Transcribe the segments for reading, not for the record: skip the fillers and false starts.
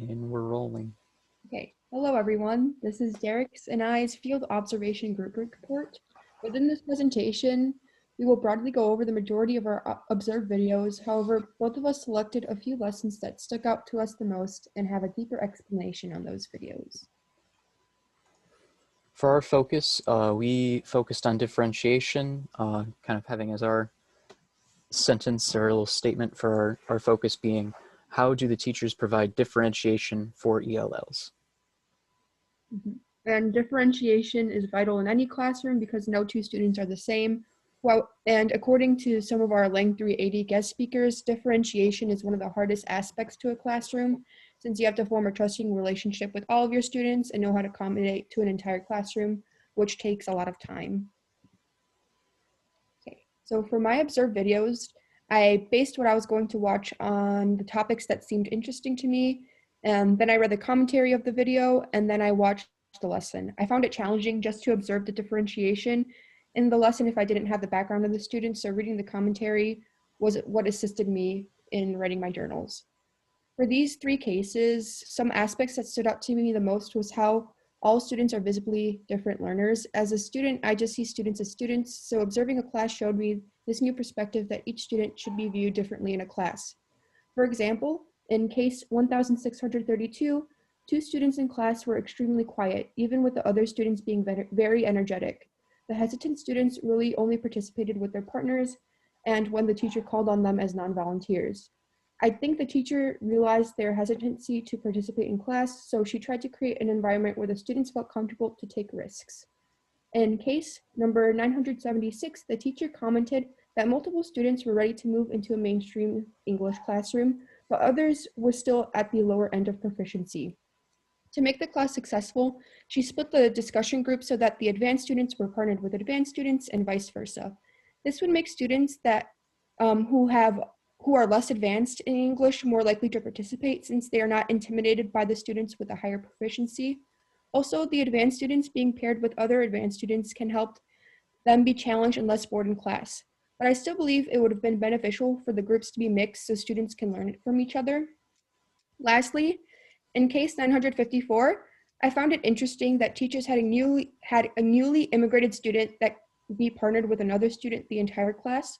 And we're rolling. Okay, hello everyone. This is Derek's and I's Field Observation Group Report. Within this presentation, we will broadly go over the majority of our observed videos. However, both of us selected a few lessons that stuck out to us the most and have a deeper explanation on those videos. For our focus, we focused on differentiation, kind of having as our sentence or a little statement for our focus being, how do the teachers provide differentiation for ELLs? And differentiation is vital in any classroom because no two students are the same. Well, and according to some of our Lang 380 guest speakers, differentiation is one of the hardest aspects to a classroom, since you have to form a trusting relationship with all of your students and know how to accommodate to an entire classroom, which takes a lot of time. Okay, so for my observed videos, I based what I was going to watch on the topics that seemed interesting to me, and then I read the commentary of the video, and then I watched the lesson. I found it challenging just to observe the differentiation in the lesson if I didn't have the background of the students, so reading the commentary was what assisted me in writing my journals. For these three cases, some aspects that stood out to me the most was how all students are visibly different learners. As a student, I just see students as students, so observing a class showed me this new perspective that each student should be viewed differently in a class. For example, in case 1632, two students in class were extremely quiet, even with the other students being very energetic. The hesitant students really only participated with their partners and when the teacher called on them as non-volunteers. I think the teacher realized their hesitancy to participate in class, so she tried to create an environment where the students felt comfortable to take risks. In case number 976, the teacher commented that multiple students were ready to move into a mainstream English classroom, but others were still at the lower end of proficiency. To make the class successful, she split the discussion group so that the advanced students were partnered with advanced students and vice versa. This would make students that who are less advanced in English more likely to participate since they are not intimidated by the students with a higher proficiency. Also, the advanced students being paired with other advanced students can help them be challenged and less bored in class. But I still believe it would have been beneficial for the groups to be mixed so students can learn it from each other. Lastly, in case 954, I found it interesting that teachers had a newly immigrated student that be partnered with another student the entire class.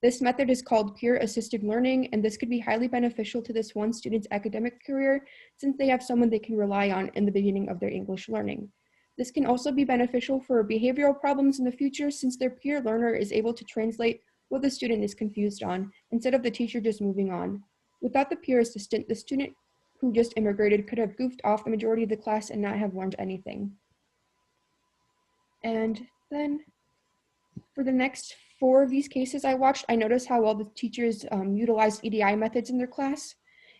This method is called peer-assisted learning, and this could be highly beneficial to this one student's academic career since they have someone they can rely on in the beginning of their English learning. This can also be beneficial for behavioral problems in the future since their peer learner is able to translate what the student is confused on instead of the teacher just moving on. Without the peer assistant, the student who just immigrated could have goofed off the majority of the class and not have learned anything. And then for the next 4 of these cases I watched, I noticed how well the teachers utilized EDI methods in their class.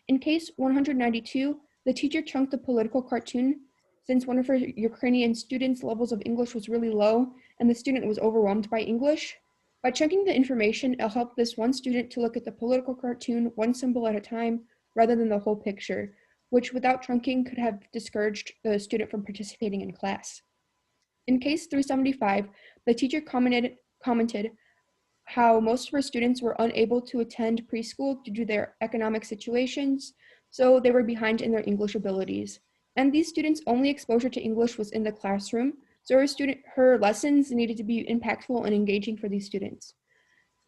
In case 192, the teacher chunked the political cartoon since one of her Ukrainian students' levels of English was really low and the student was overwhelmed by English. By chunking the information, it helped this one student to look at the political cartoon one symbol at a time rather than the whole picture, which without trunking could have discouraged the student from participating in class. In case 375, the teacher commented how most of her students were unable to attend preschool due to their economic situations, so they were behind in their English abilities. And these students' only exposure to English was in the classroom, so her lessons needed to be impactful and engaging for these students.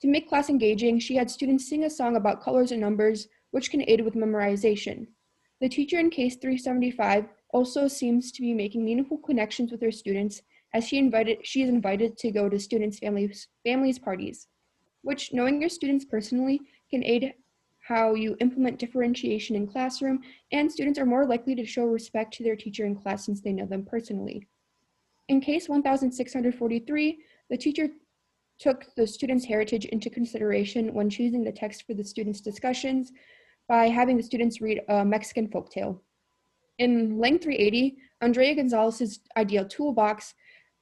To make class engaging, she had students sing a song about colors and numbers, which can aid with memorization. The teacher in case 375 also seems to be making meaningful connections with her students as she is invited to go to students' families parties, which knowing your students personally can aid how you implement differentiation in classroom, and students are more likely to show respect to their teacher in class since they know them personally. In case 1643, the teacher took the students' heritage into consideration when choosing the text for the students' discussions by having the students read a Mexican folktale. In Lang 380, Andrea Gonzalez's ideal toolbox,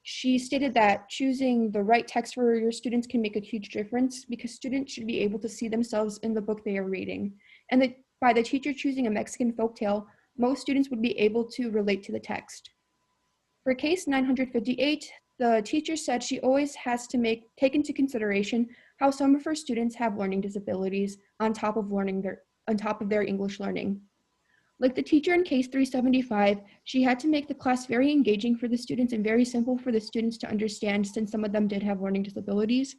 she stated that choosing the right text for your students can make a huge difference because students should be able to see themselves in the book they are reading. And that by the teacher choosing a Mexican folktale, most students would be able to relate to the text. For case 958, the teacher said she always has to take into consideration how some of her students have learning disabilities on top of their English learning. Like the teacher in case 375, she had to make the class very engaging for the students and very simple for the students to understand since some of them did have learning disabilities.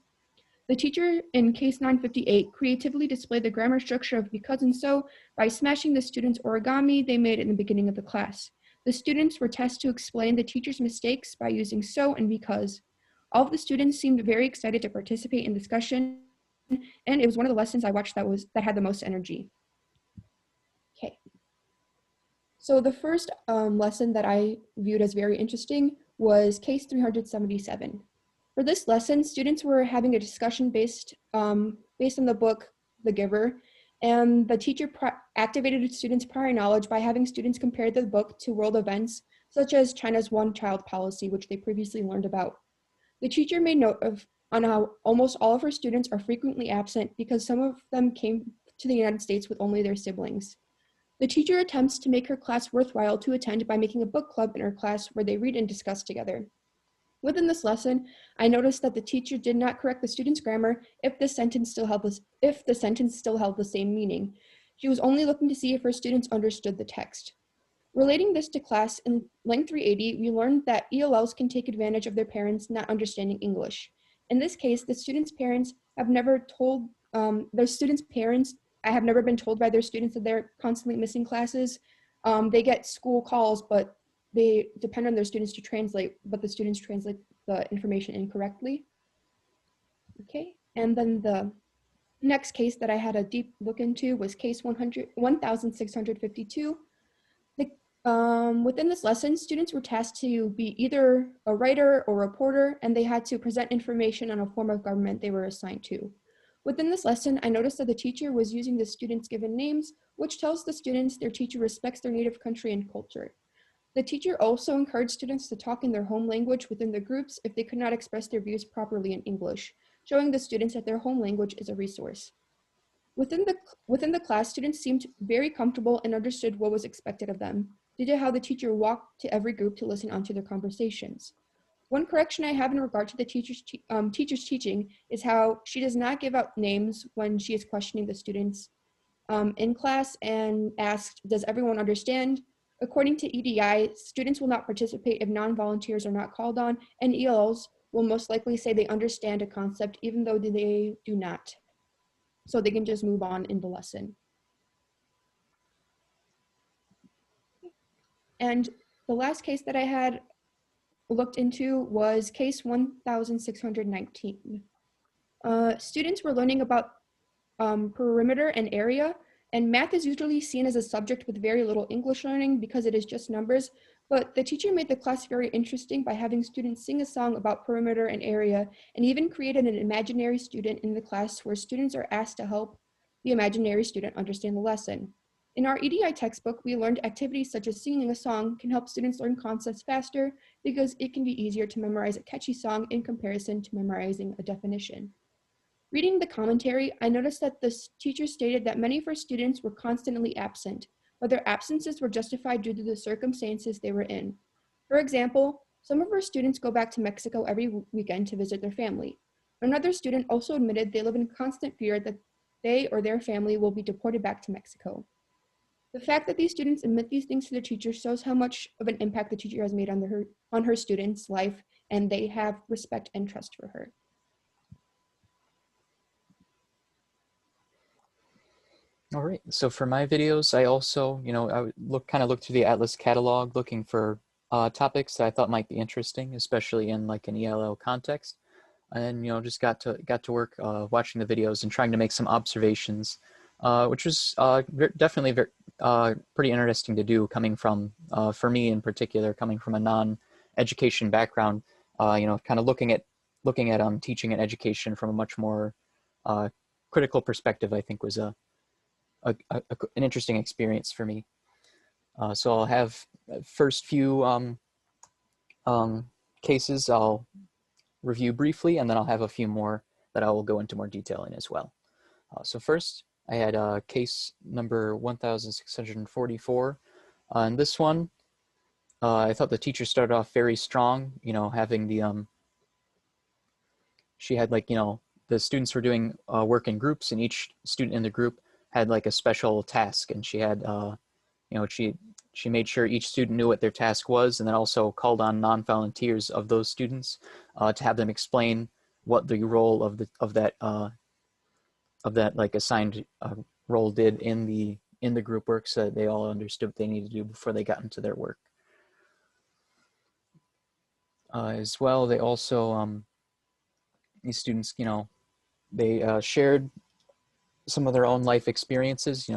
The teacher in case 958 creatively displayed the grammar structure of because and so by smashing the students' origami they made in the beginning of the class. The students were tasked to explain the teacher's mistakes by using so and because. All of the students seemed very excited to participate in discussion, and it was one of the lessons I watched that had the most energy. Okay. So the first lesson that I viewed as very interesting was case 377. For this lesson, students were having a discussion based on the book, The Giver, and the teacher activated students' prior knowledge by having students compare the book to world events, such as China's one-child policy, which they previously learned about. The teacher made note on how almost all of her students are frequently absent because some of them came to the United States with only their siblings. The teacher attempts to make her class worthwhile to attend by making a book club in her class where they read and discuss together. Within this lesson, I noticed that the teacher did not correct the student's grammar if the sentence still held the same meaning. She was only looking to see if her students understood the text. Relating this to class in Lang 380, we learned that ELLs can take advantage of their parents not understanding English. In this case, the students' parents have never told I have never been told by their students that they're constantly missing classes. They get school calls, but they depend on their students to translate, but the students translate the information incorrectly. Okay, and then the next case that I had a deep look into was case 1652. Within this lesson, students were tasked to be either a writer or reporter, and they had to present information on a form of government they were assigned to. Within this lesson, I noticed that the teacher was using the students' given names, which tells the students their teacher respects their native country and culture. The teacher also encouraged students to talk in their home language within the groups if they could not express their views properly in English, showing the students that their home language is a resource. Within the class, students seemed very comfortable and understood what was expected of them, due to how the teacher walked to every group to listen onto their conversations. One correction I have in regard to the teacher's teaching is how she does not give out names when she is questioning the students in class and asked, does everyone understand? According to EDI, students will not participate if non-volunteers are not called on, and ELs will most likely say they understand a concept even though they do not. So they can just move on in the lesson. And the last case that I had looked into was case 1619. Students were learning about perimeter and area, and math is usually seen as a subject with very little English learning because it is just numbers, but the teacher made the class very interesting by having students sing a song about perimeter and area, and even created an imaginary student in the class where students are asked to help the imaginary student understand the lesson. In our EDI textbook, we learned activities such as singing a song can help students learn concepts faster because it can be easier to memorize a catchy song in comparison to memorizing a definition. Reading the commentary, I noticed that the teacher stated that many of her students were constantly absent, but their absences were justified due to the circumstances they were in. For example, some of her students go back to Mexico every weekend to visit their family. Another student also admitted they live in constant fear that they or their family will be deported back to Mexico. The fact that these students admit these things to their teacher shows how much of an impact the teacher has made on her students' life, and they have respect and trust for her. All right. So for my videos, I also, I would kind of look through the Atlas catalog, looking for topics that I thought might be interesting, especially in like an ELL context, and just got to work watching the videos and trying to make some observations, which was definitely pretty interesting to do, coming from for me in particular, coming from a non-education background. Kind of looking at teaching and education from a much more critical perspective, I think was an interesting experience for me. So I'll have first few cases I'll review briefly, and then I'll have a few more that I will go into more detail in as well. So first, I had case number 1644. In this one, I thought the teacher started off very strong, having the, she had the students were doing work in groups, and each student in the group had like a special task, and she had she made sure each student knew what their task was, and then also called on non-volunteers of those students to have them explain what the role of that like assigned role did in the group work, so that they all understood what they needed to do before they got into their work. As well, they also these students, they shared some of their own life experiences,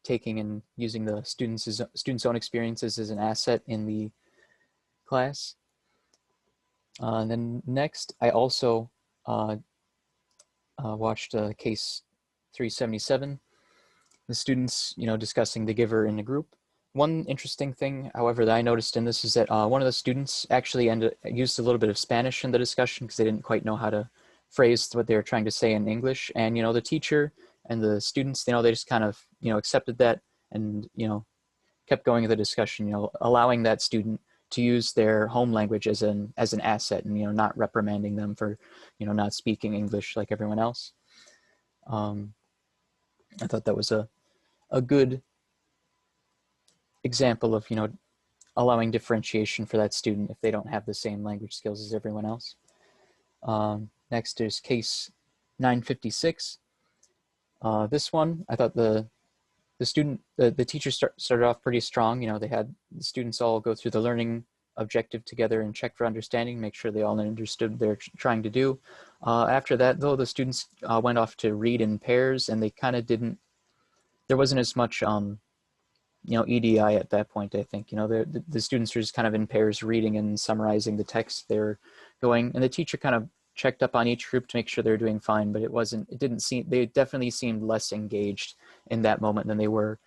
taking and using the students' own experiences as an asset in the class. And then next, I also watched case 377, the students, discussing the giver in the group. One interesting thing, however, that I noticed in this is that one of the students actually used a little bit of Spanish in the discussion because they didn't quite know how to phrase what they were trying to say in English. And, the teacher and the students, they just kind of, accepted that and, kept going with the discussion, allowing that student to use their home language as an asset, and, not reprimanding them for, not speaking English like everyone else. I thought that was a good example of, allowing differentiation for that student if they don't have the same language skills as everyone else. Next is case 956. This one, I thought the teacher started off pretty strong. They had the students all go through the learning objective together and check for understanding, make sure they all understood what they're trying to do. After that, though, the students went off to read in pairs, and they kind of there wasn't as much EDI at that point. I think the students were just kind of in pairs reading and summarizing the text they're going, and the teacher kind of checked up on each group to make sure they're doing fine, but they definitely seemed less engaged in that moment than they were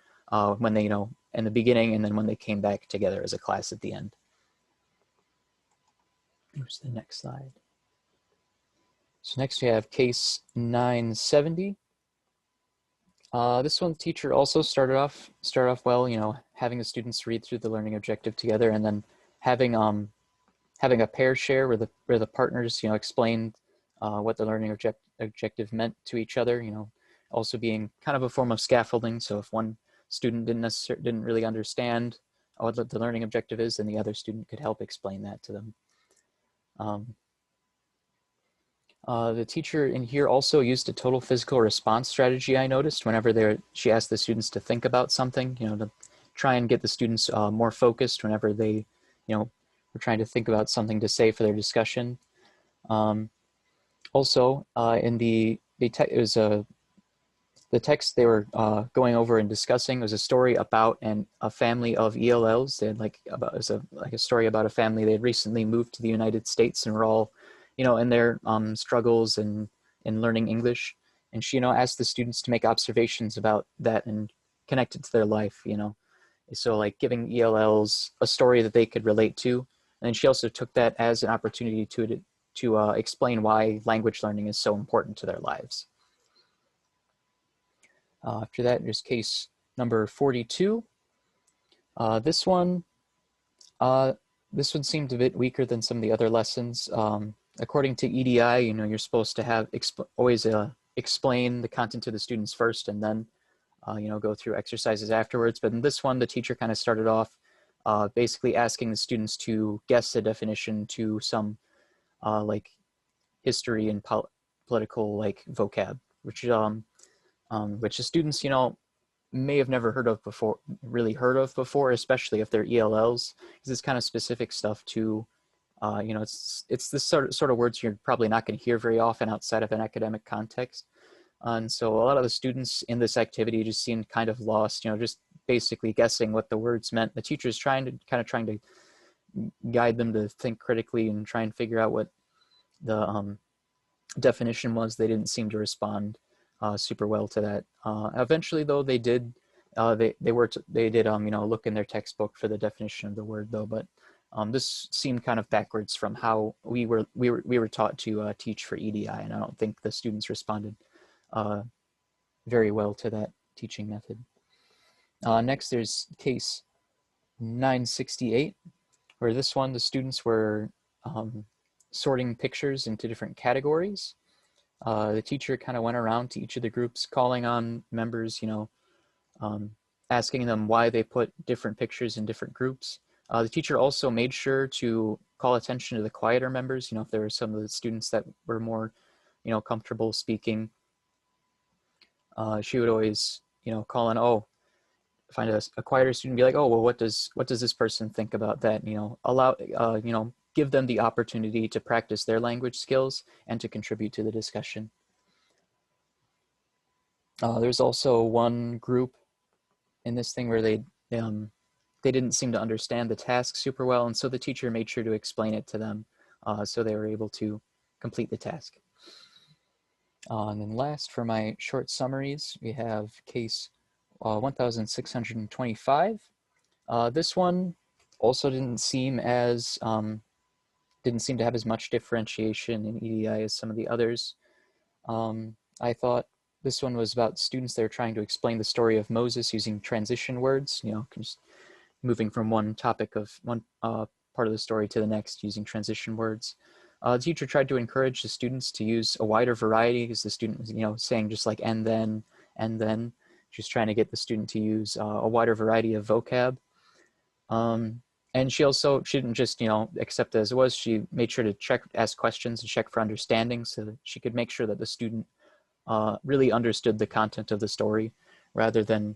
when they in the beginning, and then when they came back together as a class at the end. Here's the next slide. So next we have case 970. This one, the teacher also started off well, having the students read through the learning objective together, and then having a pair share where the partners, explained what the learning objective meant to each other, also being kind of a form of scaffolding. So if one student didn't really understand what the learning objective is, then the other student could help explain that to them. The teacher in here also used a total physical response strategy, I noticed, whenever she asked the students to think about something, to try and get the students more focused whenever they, were trying to think about something to say for their discussion. Also, in the text they were going over and discussing was a story about a family of ELLs. They had it was a story about a family. They had recently moved to the United States and were all, in their struggles and in learning English. And she, asked the students to make observations about that and connect it to their life, So like giving ELLs a story that they could relate to. And she also took that as an opportunity to explain why language learning is so important to their lives. After that, there's case number 42. This one seemed a bit weaker than some of the other lessons. According to EDI, you're supposed to always explain the content to the students first, and then go through exercises afterwards. But in this one, the teacher kind of started off basically asking the students to guess the definition to some like history and political like vocab, which the students may have never really heard of before, especially if they're ELLs, because it's kind of specific stuff to it's this sort of words you're probably not going to hear very often outside of an academic context. And so a lot of the students in this activity just seemed kind of lost, just basically guessing what the words meant. The teacher's trying to guide them to think critically and try and figure out what the definition was. They didn't seem to respond super well to that. Eventually, though, they did. They did look in their textbook for the definition of the word, though. But this seemed kind of backwards from how we were taught to teach for EDI, and I don't think the students responded very well to that teaching method. Next, there's case 968, where this one the students were sorting pictures into different categories. The teacher kind of went around to each of the groups, calling on members, asking them why they put different pictures in different groups. The teacher also made sure to call attention to the quieter members. If there were some of the students that were more, comfortable speaking, she would always, call in, oh, find a quieter student, be like, oh, well, what does this person think about that? Allow, give them the opportunity to practice their language skills and to contribute to the discussion. There's also one group in this thing where they didn't seem to understand the task super well, and so the teacher made sure to explain it to them, so they were able to complete the task. And then last, for my short summaries, we have case 1625. This one also didn't seem to have as much differentiation in EDI as some of the others. I thought this one was about students that are trying to explain the story of Moses using transition words, just moving from one topic of one part of the story to the next using transition words. The teacher tried to encourage the students to use a wider variety, because the student was, saying just like and then. She's trying to get the student to use a wider variety of vocab. And she didn't just, accept it as it was. She made sure to ask questions and check for understanding, so that she could make sure that the student really understood the content of the story, rather than,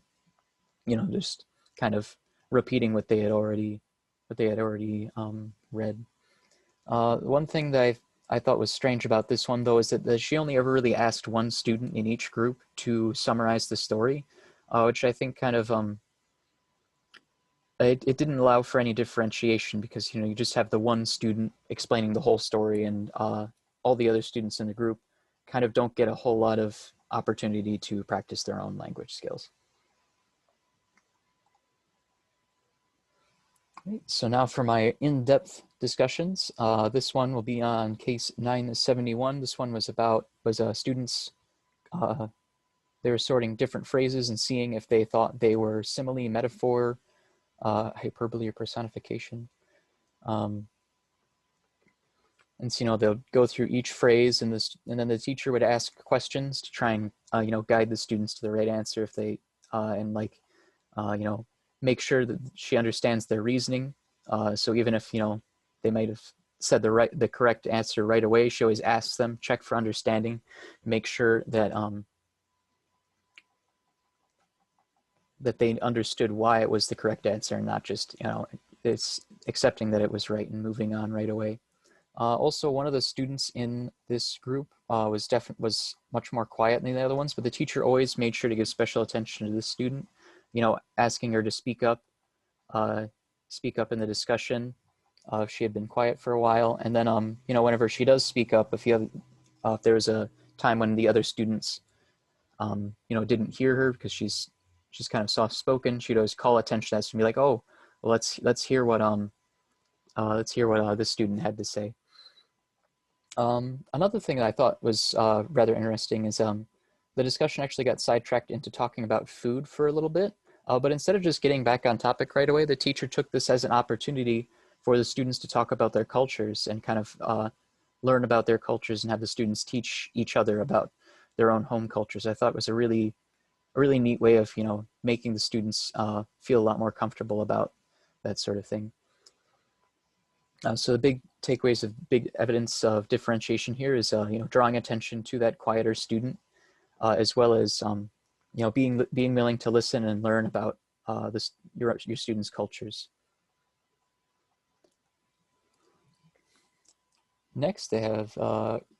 just kind of repeating what they had already read. One thing that I thought was strange about this one, though, is that she only ever really asked one student in each group to summarize the story, which I think kind of it didn't allow for any differentiation, because you just have the one student explaining the whole story, and all the other students in the group kind of don't get a whole lot of opportunity to practice their own language skills. So now for my in-depth discussions. This one will be on case 971. This one was students, they were sorting different phrases and seeing if they thought they were simile, metaphor, hyperbole, or personification. And so, they'll go through each phrase, and then the teacher would ask questions to try and guide the students to the right answer, if they make sure that she understands their reasoning. So even if they might have said the correct answer right away, she always asks them, check for understanding, make sure that that they understood why it was the correct answer, and not just it's accepting that it was right and moving on right away. Also, one of the students in this group was much more quiet than the other ones, but the teacher always made sure to give special attention to this student, asking her to speak up in the discussion if she had been quiet for a while. And then, whenever she does speak up, if there was a time when the other students, didn't hear her because she's kind of soft-spoken, she'd always call attention to us and be like, "Oh, well, let's hear what this student had to say." Another thing that I thought was rather interesting is the discussion actually got sidetracked into talking about food for a little bit. But instead of just getting back on topic right away, the teacher took this as an opportunity for the students to talk about their cultures and kind of learn about their cultures, and have the students teach each other about their own home cultures. I thought it was a really neat way of making the students feel a lot more comfortable about that sort of thing. So the big takeaways of big evidence of differentiation here is drawing attention to that quieter student, as well as being willing to listen and learn about your students' cultures. Next, they have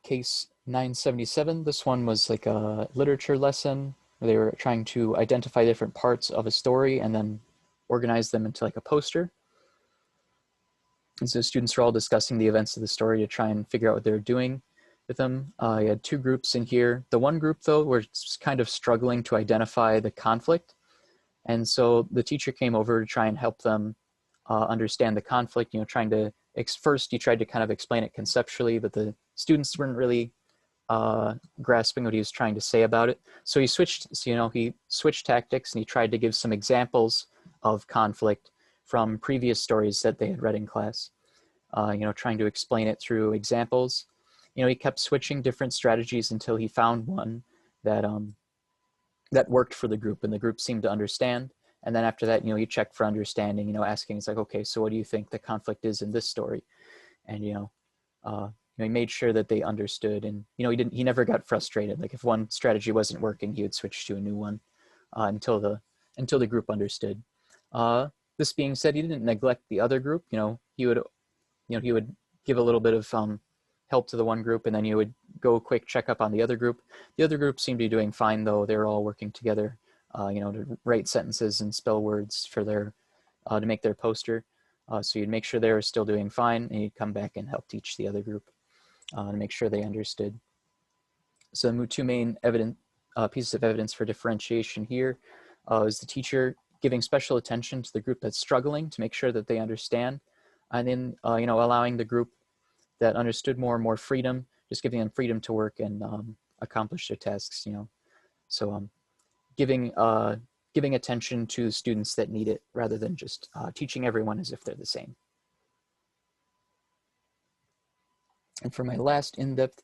case 977. This one was like a literature lesson where they were trying to identify different parts of a story and then organize them into like a poster. And so students were all discussing the events of the story to try and figure out what they were doing with them. You had two groups in here. The one group, though, were kind of struggling to identify the conflict. And so the teacher came over to try and help them understand the conflict, trying to, first he tried to kind of explain it conceptually, but the students weren't really grasping what he was trying to say about it. So he switched tactics, and he tried to give some examples of conflict from previous stories that they had read in class, trying to explain it through examples. He kept switching different strategies until he found one that that worked for the group, and the group seemed to understand. And then after that, you check for understanding, asking, it's like, okay, so what do you think the conflict is in this story? And, he made sure that they understood, and, he never got frustrated. Like if one strategy wasn't working, he would switch to a new one until the group understood. This being said, he didn't neglect the other group. He would give a little bit of help to the one group, and then you would go a quick checkup on the other group. The other group seemed to be doing fine, though. They're all working together, to write sentences and spell words for their, to make their poster. So you'd make sure they were still doing fine, and you'd come back and help teach the other group to make sure they understood. So the two main pieces of evidence for differentiation here is the teacher giving special attention to the group that's struggling to make sure that they understand, and then allowing the group that understood more freedom, just giving them freedom to work and accomplish their tasks. So giving attention to students that need it, rather than just teaching everyone as if they're the same. And for my last in-depth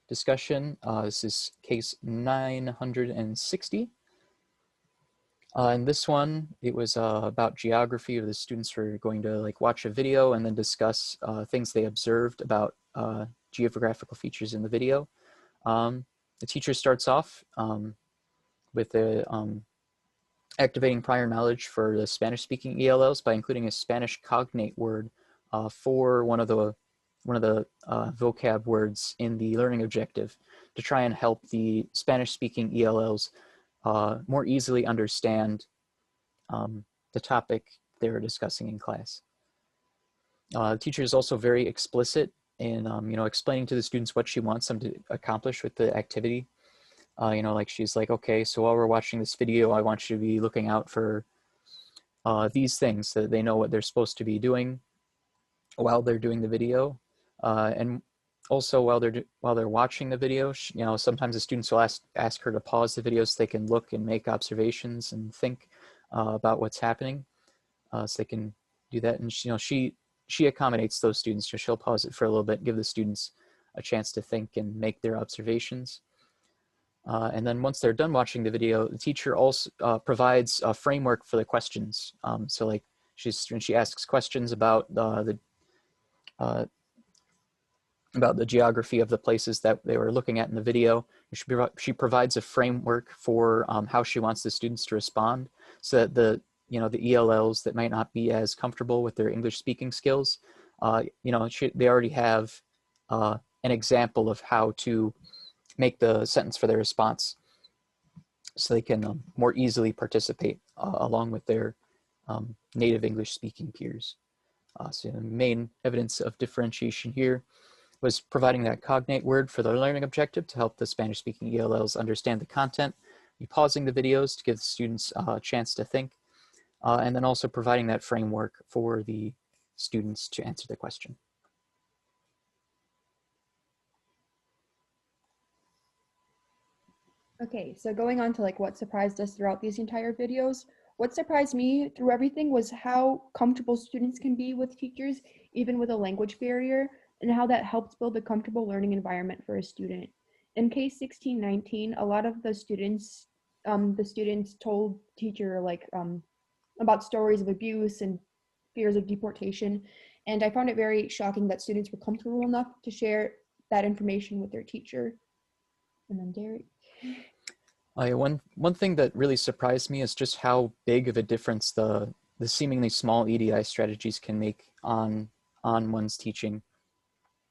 discussion, this is case 960. In this one, it was about geography. The students were going to watch a video and then discuss things they observed about geographical features in the video. The teacher starts off with activating prior knowledge for the Spanish-speaking ELLs by including a Spanish cognate word for one of the vocab words in the learning objective, to try and help the Spanish-speaking ELLs more easily understand the topic they were discussing in class. The teacher is also very explicit in explaining to the students what she wants them to accomplish with the activity. She's like, okay, so while we're watching this video, I want you to be looking out for these things, so that they know what they're supposed to be doing while they're doing the video. And also while they're watching the video, sometimes the students will ask her to pause the video so they can look and make observations and think about what's happening. So they can do that. And she accommodates those students. So she'll pause it for a little bit and give the students a chance to think and make their observations. And then once they're done watching the video, the teacher also provides a framework for the questions. So she asks questions about the geography of the places that they were looking at in the video. She provides a framework for how she wants the students to respond, so that the ELLs that might not be as comfortable with their English speaking skills, they already have an example of how to make the sentence for their response, so they can more easily participate along with their native English speaking peers. So the main evidence of differentiation here was providing that cognate word for the learning objective to help the Spanish-speaking ELLs understand the content, pausing the videos to give the students a chance to think, and then also providing that framework for the students to answer the question. Okay, so going on to what surprised us throughout these entire videos, what surprised me through everything was how comfortable students can be with teachers, even with a language barrier, and how that helps build a comfortable learning environment for a student. In case 1619, a lot of the students told teacher about stories of abuse and fears of deportation, and I found it very shocking that students were comfortable enough to share that information with their teacher. And then Derek. One thing that really surprised me is just how big of a difference the seemingly small EDI strategies can make on one's teaching.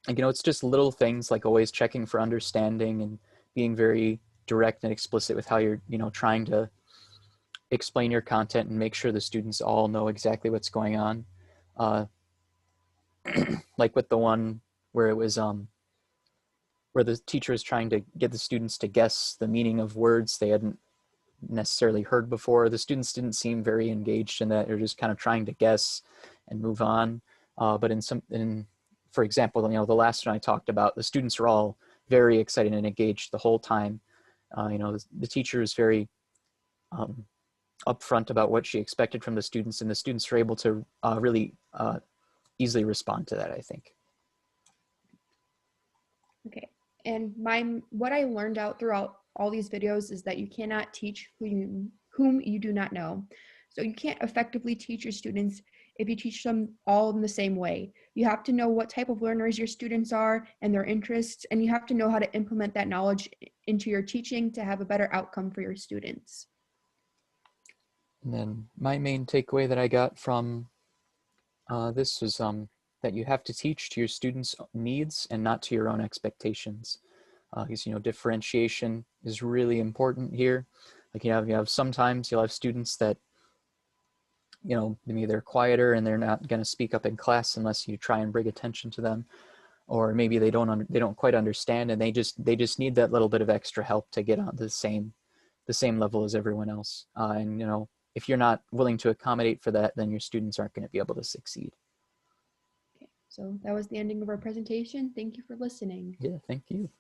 It's just little things like always checking for understanding and being very direct and explicit with how you're trying to explain your content and make sure the students all know exactly what's going on. Like with the one where it was where the teacher is trying to get the students to guess the meaning of words they hadn't necessarily heard before. The students didn't seem very engaged in that. They're just kind of trying to guess and move on. But for example, the last one I talked about, the students were all very excited and engaged the whole time. The teacher is very upfront about what she expected from the students, and the students were able to really easily respond to that, I think. Okay, and what I learned out throughout all these videos is that you cannot teach who whom you do not know. So you can't effectively teach your students if you teach them all in the same way. You have to know what type of learners your students are and their interests, and you have to know how to implement that knowledge into your teaching to have a better outcome for your students. And then my main takeaway that I got from this was that you have to teach to your students' needs and not to your own expectations. Because differentiation is really important here. Like you have sometimes you'll have students that maybe they're quieter and they're not going to speak up in class unless you try and bring attention to them, or maybe they don't quite understand and they just need that little bit of extra help to get on the same level as everyone else. And if you're not willing to accommodate for that, then your students aren't going to be able to succeed. Okay, so that was the ending of our presentation. Thank you for listening. Yeah, thank you.